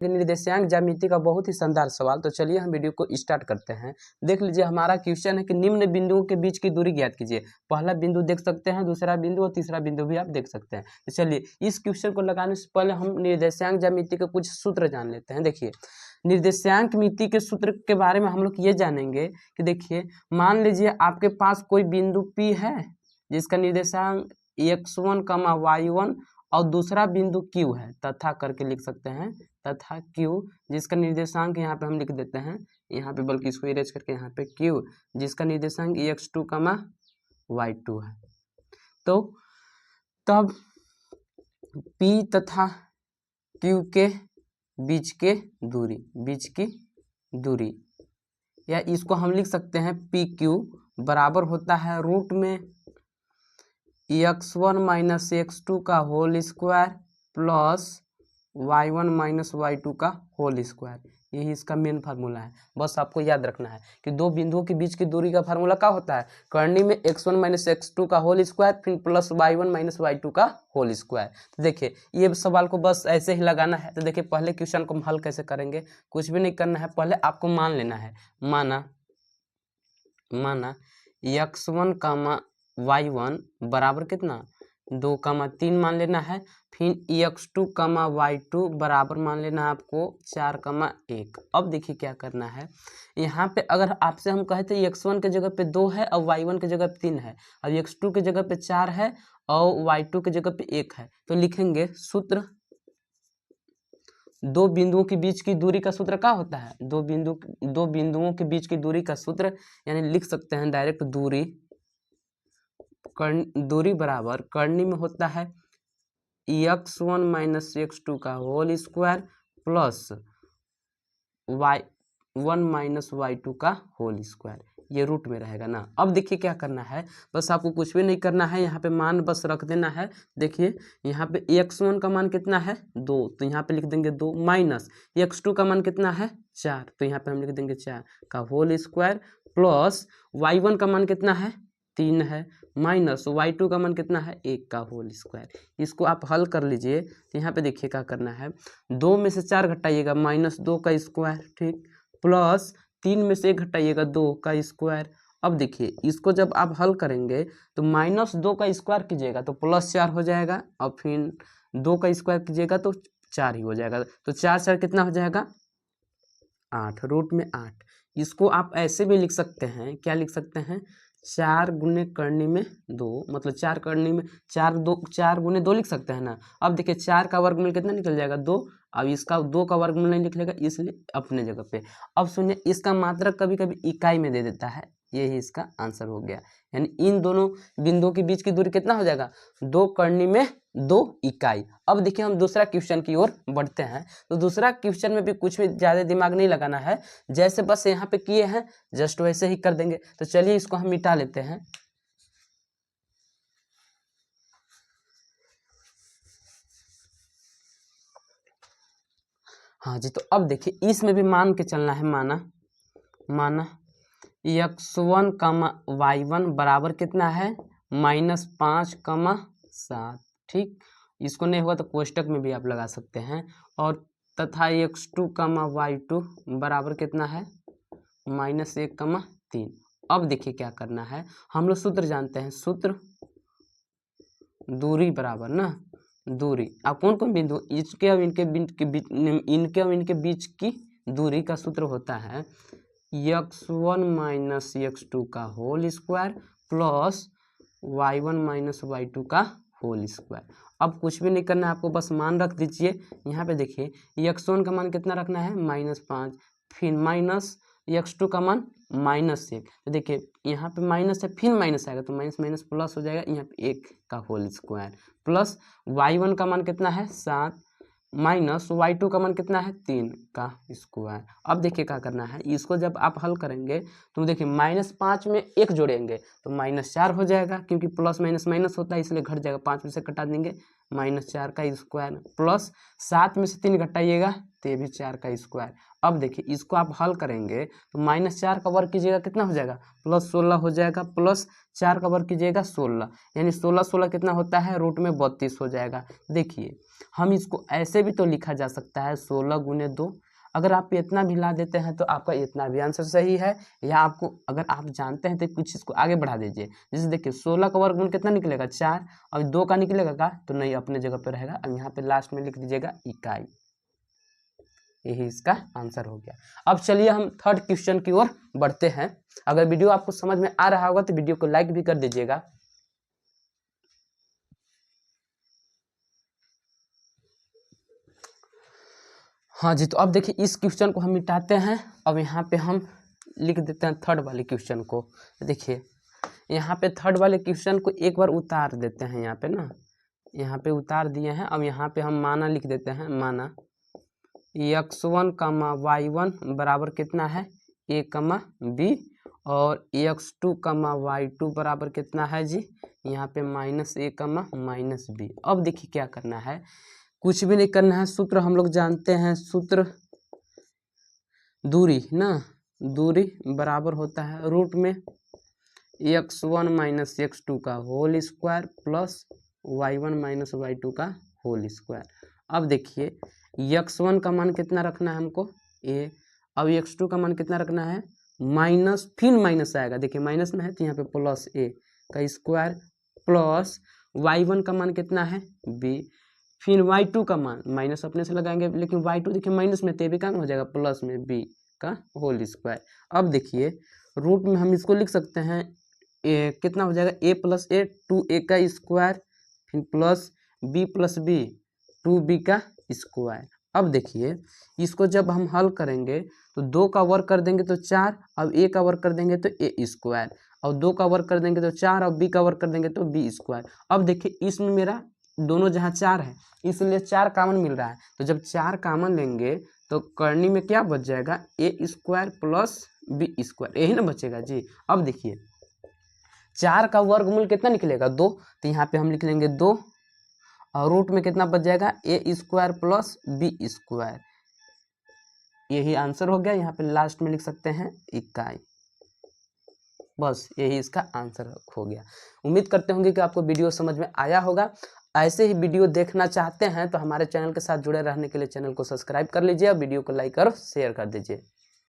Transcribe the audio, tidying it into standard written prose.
निर्देशांक ज्यामिति का बहुत ही शानदार सवाल। तो चलिए हम वीडियो को स्टार्ट करते हैं। देख लीजिए हमारा क्वेश्चन है कि निम्न बिंदुओं के बीच की दूरी ज्ञात कीजिए। पहला बिंदु देख सकते हैं, दूसरा बिंदु और तीसरा बिंदु भी आप देख सकते हैं। तो चलिए इस क्वेश्चन को लगाने से पहले हम निर्देशांक ज्यामिति के कुछ सूत्र जान लेते हैं। देखिए निर्देशांक मिति के सूत्र के बारे में हम लोग ये जानेंगे कि देखिए मान लीजिए आपके पास कोई बिंदु P है जिसका निर्देशांक x1, y1 और दूसरा बिंदु Q है, तथा करके लिख सकते हैं, तथा Q जिसका निर्देशांक यहाँ पे हम लिख देते हैं, यहाँ पे बल्कि इसको इरेज करके यहाँ पे Q जिसका निर्देशांक x2, y2 है। तो तब P तथा Q के बीच की दूरी या इसको हम लिख सकते हैं PQ बराबर होता है रूट में x1 माइनस x2 का whole square plus y1 minus y2 का होल स्क्वायर। यही इसका मेन फार्मूला है। बस आपको याद रखना है कि दो बिंदुओं के बीच की दूरी का फार्मूला क्या होता है, करनी में x1 माइनस x2 का होल स्क्वायर फिर प्लस y1 माइनस y2 का होल स्क्वायर। तो देखिए ये सवाल को बस ऐसे ही लगाना है। तो देखिए पहले क्वेश्चन को हम हल कैसे करेंगे, कुछ भी नहीं करना है, पहले आपको मान लेना है। माना x1, y1 बराबर कितना 2, 3 मान लेना है। फिर x2, y2 बराबर मान लेना है आपको 4, 1। अब देखिए क्या करना है, यहाँ पे अगर आपसे हम कहे थे x1 के जगह पे 2 है और y1 के जगह पे 3 है और x2 के जगह पे 4 है और y2 के जगह पे 1 है, तो लिखेंगे सूत्र दो बिंदुओं के बीच की दूरी का सूत्र क्या होता है, दो बिंदुओं के बीच की दूरी का सूत्र यानी लिख सकते हैं डायरेक्ट दूरी बराबर करनी में होता है x1 माइनस x2 का whole square plus y1 minus y2 का होल स्क्वायर। ये रूट में रहेगा ना। अब देखिए क्या करना है, बस आपको कुछ भी नहीं करना है, यहाँ पे मान बस रख देना है। देखिए यहाँ पे x1 का मान कितना है 2, तो यहाँ पे लिख देंगे 2 माइनस x2 का मान कितना है 4, तो यहाँ पे हम लिख देंगे 4 का होल स्क्वायर प्लस y1 का मान कितना है 3 है माइनस y2 का मान कितना है 1 का होल स्क्वायर। इसको आप हल कर लीजिए। तो यहाँ पे देखिए क्या करना है, 2 में से 4 घटाइएगा -2 का स्क्वायर, ठीक, प्लस 3 में से 1 घटाइएगा 2 का स्क्वायर। अब देखिए इसको जब आप हल करेंगे तो -2 का स्क्वायर कीजिएगा तो +4 हो जाएगा और फिर 2 का स्क्वायर कीजिएगा तो 4 ही हो जाएगा। तो 4 4 कितना हो जाएगा 8, रूट में 8। इसको आप ऐसे भी लिख सकते हैं, क्या लिख सकते हैं 4 गुने करनी में 2, मतलब 4 करनी में 4 गुने 2 लिख सकते हैं ना। अब देखिए 4 का वर्गमूल कितना निकल जाएगा 2, अब इसका 2 का वर्गमूल नहीं निकलेगा इसलिए अपने जगह पे। अब सुनिए इसका मात्रक कभी कभी इकाई में दे देता है, यही इसका आंसर हो गया। यानी इन दोनों बिंदुओं के बीच की दूरी कितना हो जाएगा 2 करनी में 2 इकाई। अब देखिए हम दूसरा क्वेश्चन की ओर बढ़ते हैं। तो दूसरा क्वेश्चन में भी कुछ भी ज़्यादा दिमाग नहीं लगाना है, जैसे बस यहाँ पे किए हैं जस्ट वैसे ही कर देंगे। तो चलिए इसको हम मिटा लेते हैं। हाँ जी, तो अब देखिए इसमें भी मान के चलना है। माना x1, y1 बराबर कितना है -5, 7, ठीक। इसको नहीं हुआ तो कोष्टक में भी आप लगा सकते हैं। और तथा x2, y2 बराबर कितना है -1, 3। अब देखिए क्या करना है, हम लोग सूत्र जानते हैं, सूत्र दूरी बराबर ना दूरी। अब कौन बिंदु इसके और इनके बीच की दूरी का सूत्र होता है x1 माइनस x2 का whole square plus y1 minus y2 का होल स्क्वायर। अब कुछ भी नहीं करना है आपको, बस मान रख दीजिए। यहाँ पे देखिए x1 का मान कितना रखना है -5, फिर माइनस x2 का मान -1। तो देखिए यहाँ पे माइनस है फिर माइनस आएगा तो माइनस माइनस प्लस हो जाएगा, यहाँ पे 1 का होल स्क्वायर प्लस y1 का मान कितना है 7 माइनस y2 का मान कितना है 3 का स्क्वायर। अब देखिए क्या करना है, इसको जब आप हल करेंगे तो देखिए -5 में 1 जोड़ेंगे तो -4 हो जाएगा, क्योंकि प्लस माइनस माइनस होता है इसलिए घट जाएगा, 5 में से कटा देंगे -4 का स्क्वायर प्लस 7 में से 3 घटाइएगा तो ये भी 4 का स्क्वायर। अब देखिए इसको आप हल करेंगे तो -4 का वर्ग कीजिएगा कितना हो जाएगा, +16 हो जाएगा, प्लस 4 का वर्ग कीजिएगा 16, यानी 16 16 कितना होता है, रूट में 32 हो जाएगा। देखिए हम इसको ऐसे भी तो लिखा जा सकता है 16 गुने 2। अगर आप इतना भी ला देते हैं तो आपका इतना भी आंसर सही है, या आपको अगर आप जानते हैं तो कुछ इसको आगे बढ़ा दीजिए। जैसे देखिए 16 का वर्गमूल कितना निकलेगा 4, और 2 का निकलेगा का तो नहीं, अपने जगह पे रहेगा। अब यहाँ पे लास्ट में लिख दीजिएगा इकाई। यही इसका आंसर हो गया। अब चलिए हम थर्ड क्वेश्चन की ओर बढ़ते हैं। अगर वीडियो आपको समझ में आ रहा होगा तो वीडियो को लाइक भी कर दीजिएगा। हाँ जी, तो अब देखिए इस क्वेश्चन को हम मिटाते हैं। अब यहाँ पे हम लिख देते हैं थर्ड वाले क्वेश्चन को। देखिए यहाँ पे थर्ड वाले क्वेश्चन को एक बार उतार देते हैं, यहाँ पे ना, यहाँ पे उतार दिए हैं। अब यहाँ पे हम माना लिख देते हैं, माना x1, y1 बराबर कितना है a, b, और x2, y2 बराबर कितना है जी, यहाँ पे -a, -b। अब देखिए क्या करना है, कुछ भी नहीं करना है, सूत्र हम लोग जानते हैं, सूत्र दूरी ना, दूरी बराबर होता है रूट में x1 - x2 का whole square plus y1 - y2 का होल स्क्वायर। अब देखिए x1 का मान कितना रखना है हमको a, अब x2 का मान कितना रखना है माइनस, फिर माइनस आएगा, देखिए माइनस में है तो यहाँ पे प्लस a का स्क्वायर प्लस y1 का मान कितना है b, फिर y2 का मान माइनस अपने से लगाएंगे, लेकिन y2 देखिए माइनस में तो भी काम हो जाएगा प्लस में b का होल स्क्वायर। अब देखिए रूट में हम इसको लिख सकते हैं कितना हो जाएगा a + a 2a का स्क्वायर, फिर प्लस b + b 2b का स्क्वायर। अब देखिए इसको जब हम हल करेंगे तो 2 का वर्ग कर देंगे तो 4, अब a का वर्ग कर देंगे तो a स्क्वायर, और 2 का वर्ग कर देंगे तो 4, और b का वर्ग कर देंगे तो b स्क्वायर। अब देखिए इसमें मेरा दोनों जहाँ 4 है इसलिए 4 कॉमन मिल रहा है, तो जब 4 कॉमन लेंगे तो करनी में क्या बच जाएगा a square plus b square, यही ना बचेगा जी। अब देखिए 4 का वर्गमूल कितना निकलेगा 2, तो यहाँ पे हम लिख लेंगे 2, और रूट में कितना बच जाएगा a square plus b square. यही आंसर हो गया, यहाँ पे लास्ट में लिख सकते हैं इकाई। बस यही इसका आंसर हो गया। उम्मीद करते होंगे कि आपको वीडियो समझ में आया होगा। ऐसे ही वीडियो देखना चाहते हैं तो हमारे चैनल के साथ जुड़े रहने के लिए चैनल को सब्सक्राइब कर लीजिए और वीडियो को लाइक और शेयर कर दीजिए।